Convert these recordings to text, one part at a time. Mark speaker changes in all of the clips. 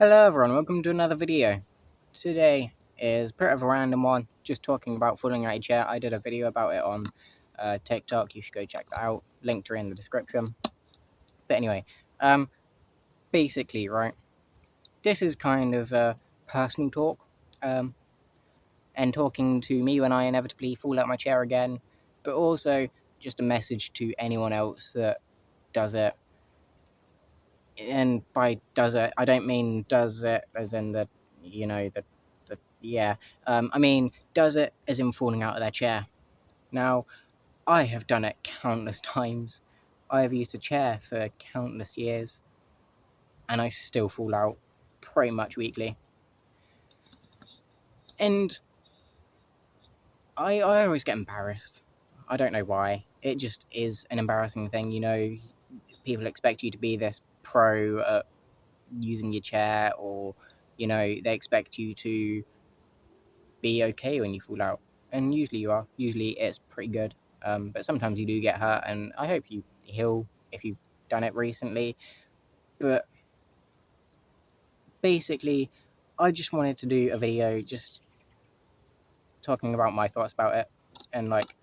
Speaker 1: Hello everyone, welcome to another video. Today is a bit of a random one, just talking about falling out your chair. I did a video about it on TikTok, you should go check that out, linktree in the description. But anyway, um, basically, right, this is kind of a personal talk, um, and talking to me when I inevitably fall out my chair again, but also just a message to anyone else that does it. And by does it, I don't mean does it as in the, yeah. I mean, does it as in falling out of their chair. Now, I have done it countless times. I have used a chair for countless years, and I still fall out pretty much weekly. And I always get embarrassed. I don't know why. It just is an embarrassing thing, people expect you to be this pro at using your chair, or they expect you to be okay when you fall out, and usually you are. Usually it's pretty good, but sometimes you do get hurt, and I hope you heal if you've done it recently. But basically, I just wanted to do a video just talking about my thoughts about it, and like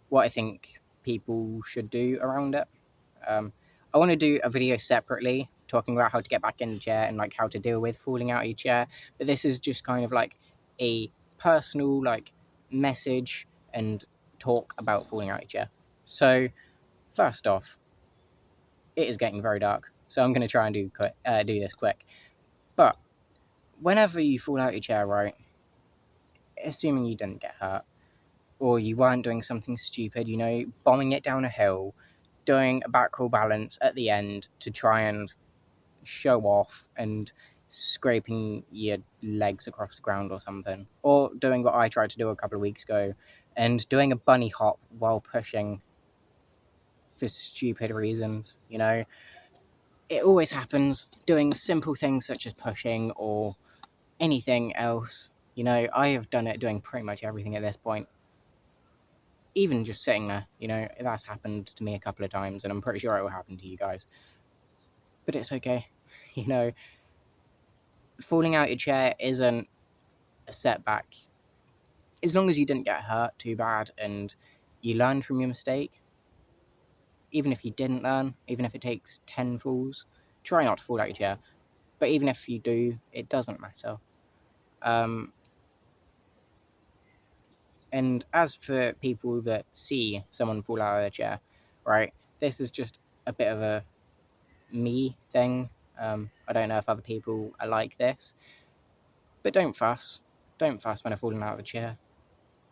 Speaker 1: what I think people should do around it. I want to do a video separately talking about how to get back in the chair and like how to deal with falling out of your chair. But this is just kind of like a personal like message and talk about falling out of your chair. So first off, it is getting very dark, so I'm going to try and do this quick. But whenever you fall out of your chair, right, assuming you didn't get hurt or you weren't doing something stupid, bombing it down a hill, doing a back roll balance at the end to try and show off and scraping your legs across the ground or something, or doing what I tried to do a couple of weeks ago and doing a bunny hop while pushing for stupid reasons. It always happens. Doing simple things such as pushing or anything else. I have done it doing pretty much everything at this point. Even just sitting there, that's happened to me a couple of times, and I'm pretty sure it will happen to you guys. But it's okay. You know, Falling out your chair isn't a setback. As long as you didn't get hurt too bad and you learn from your mistake, even if you didn't learn, even if it takes 10 falls, try not to fall out your chair. But even if you do, it doesn't matter. And as for people that see someone fall out of their chair, right, this is just a bit of a me thing. I don't know if other people are like this, but don't fuss. Don't fuss when I'm falling out of a chair.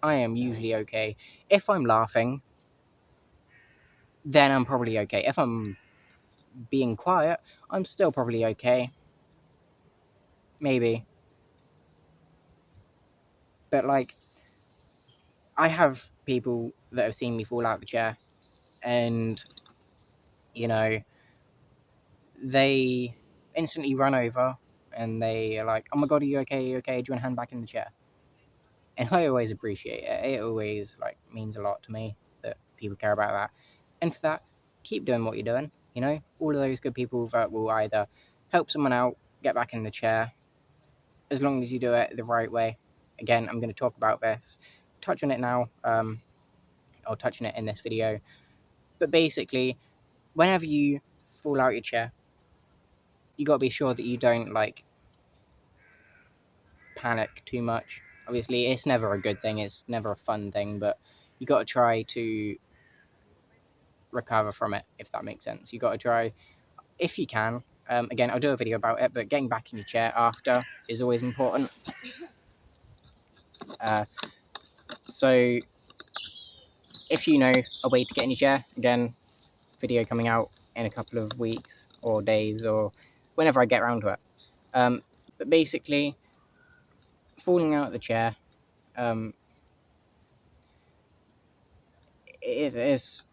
Speaker 1: I am usually okay. If I'm laughing, then I'm probably okay. If I'm being quiet, I'm still probably okay. Maybe. But, like, I have people that have seen me fall out of the chair, and, they instantly run over, and they are like, oh my god, are you okay? Are you okay? Do you want to hand back in the chair? And I always appreciate it. It always, like, means a lot to me that people care about that. And for that, keep doing what you're doing. All of those good people that will either help someone out, get back in the chair, as long as you do it the right way. Again, I'm going to talk about this, touch on it now, or touch on it in this video. But basically, whenever you fall out your chair, you got to be sure that you don't, like, panic too much. Obviously, it's never a good thing, it's never a fun thing, but you got to try to recover from it, if that makes sense. You got to try, if you can. Again, I'll do a video about it, but getting back in your chair after is always important. So if you know a way to get in your chair, again, video coming out in a couple of weeks or days or whenever I get around to it. But basically, falling out of the chair, it is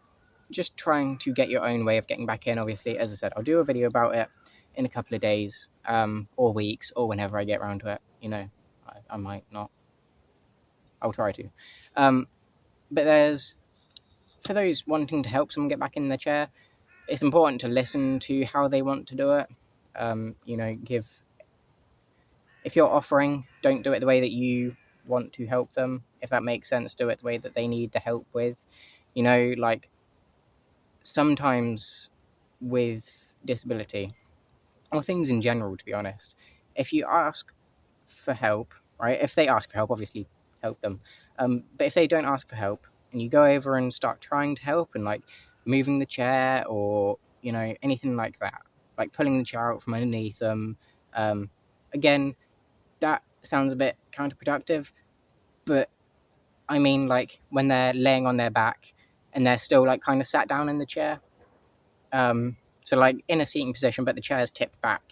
Speaker 1: just trying to get your own way of getting back in. Obviously, as I said, I'll do a video about it in a couple of days, or weeks, or whenever I get around to it. I might not. I'll try to. But for those wanting to help someone get back in their chair, it's important to listen to how they want to do it. Give if you're offering, don't do it the way that you want to help them. If that makes sense, do it the way that they need the help with. You know, like sometimes with disability, or things in general, to be honest, if you ask for help, right? If they ask for help, obviously help them. But if they don't ask for help and you go over and start trying to help and like moving the chair or, you know, anything like that, like pulling the chair out from underneath them, again, that sounds a bit counterproductive, but I mean, like when they're laying on their back and they're still like kind of sat down in the chair. So like in a seating position, but the chair's tipped back,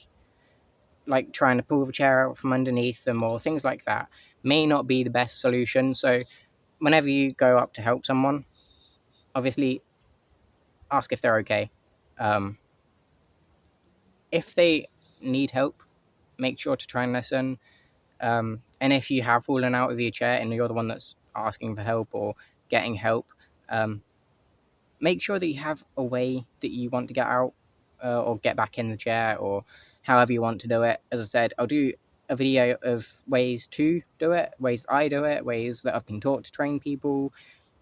Speaker 1: like trying to pull the chair out from underneath them or things like that may not be the best solution. So whenever you go up to help someone, obviously ask if they're okay. If they need help, make sure to try and listen. And if you have fallen out of your chair and you're the one that's asking for help or getting help, make sure that you have a way that you want to get out or get back in the chair or however you want to do it. As I said, I'll do a video of ways to do it, ways I do it, ways that I've been taught to train people,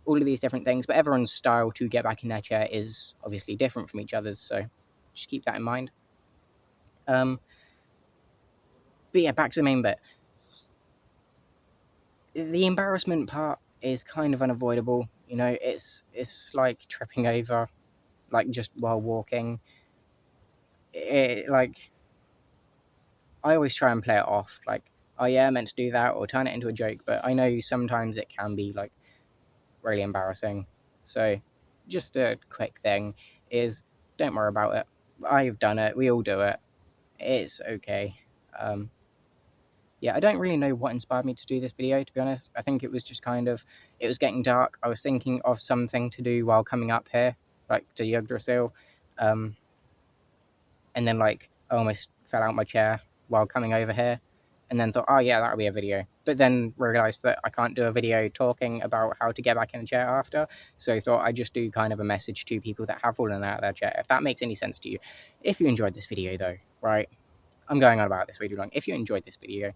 Speaker 1: all of these different things. But everyone's style to get back in their chair is obviously different from each other's, so just keep that in mind. But yeah, back to the main bit. The embarrassment part is kind of unavoidable. You know, it's like tripping over, like just while walking. Like I always try and play it off, like, oh yeah, I meant to do that, or turn it into a joke. But I know sometimes it can be like really embarrassing. So just a quick thing is don't worry about it. I've done it. We all do it. It's okay. Yeah, I don't really know what inspired me to do this video, to be honest. I think it was just kind of, it was getting dark. I was thinking of something to do while coming up here, like to Yggdrasil. And then like I almost fell out my chair while coming over here. And then thought, oh yeah, that'll be a video. But then realised that I can't do a video talking about how to get back in a chair after. So I thought I'd just do kind of a message to people that have fallen out of their chair, if that makes any sense to you. If you enjoyed this video though, right? I'm going on about this way too long. If you enjoyed this video,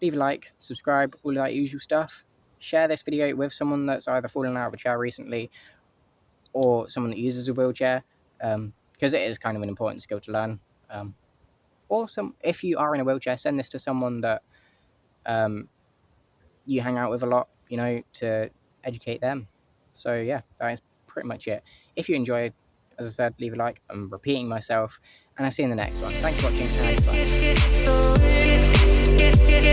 Speaker 1: leave a like, subscribe, all that usual stuff. Share this video with someone that's either fallen out of a chair recently or someone that uses a wheelchair, because it is kind of an important skill to learn. Or if you are in a wheelchair, send this to someone that you hang out with a lot, you know, to educate them. So yeah, that is pretty much it. If you enjoyed, as I said, leave a like. I'm repeating myself, and I'll see you in the next one. Thanks for watching, and bye.